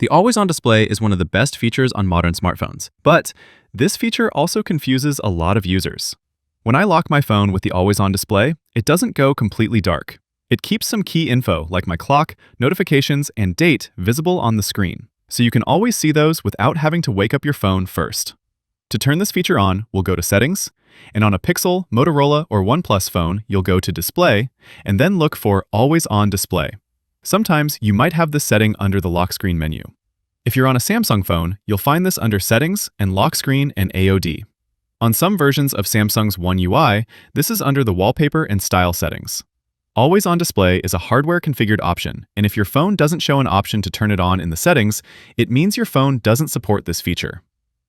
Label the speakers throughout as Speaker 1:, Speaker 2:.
Speaker 1: The always-on display is one of the best features on modern smartphones, but this feature also confuses a lot of users. When I lock my phone with the always-on display, it doesn't go completely dark. It keeps some key info like my clock, notifications, and date visible on the screen, so you can always see those without having to wake up your phone first. To turn this feature on, we'll go to Settings, and on a Pixel, Motorola, or OnePlus phone, you'll go to Display, and then look for Always-on Display. Sometimes you might have this setting under the lock screen menu. If you're on a Samsung phone, you'll find this under Settings and Lock Screen and AOD. On some versions of Samsung's One UI, this is under the Wallpaper and Style settings. Always on display is a hardware-configured option, and if your phone doesn't show an option to turn it on in the settings, it means your phone doesn't support this feature.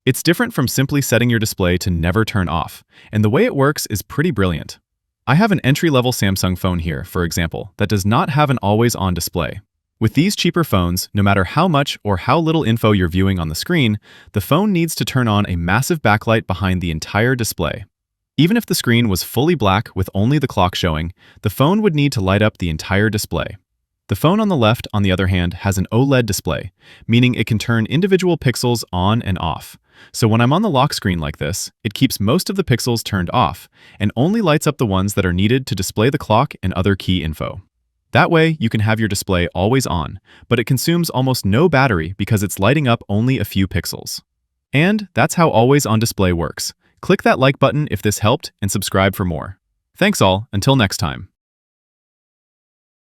Speaker 1: It's different from simply setting your display to never turn off, and the way it works is pretty brilliant. I have an entry-level Samsung phone here, for example, that does not have an always-on display. With these cheaper phones, no matter how much or how little info you're viewing on the screen, the phone needs to turn on a massive backlight behind the entire display. Even if the screen was fully black with only the clock showing, the phone would need to light up the entire display. The phone on the left, on the other hand, has an OLED display, meaning it can turn individual pixels on and off. So when I'm on the lock screen like this, it keeps most of the pixels turned off and only lights up the ones that are needed to display the clock and other key info. That way, you can have your display always on, but it consumes almost no battery because it's lighting up only a few pixels. And that's how always on display works. Click that like button if this helped and subscribe for more. Thanks all, until next time.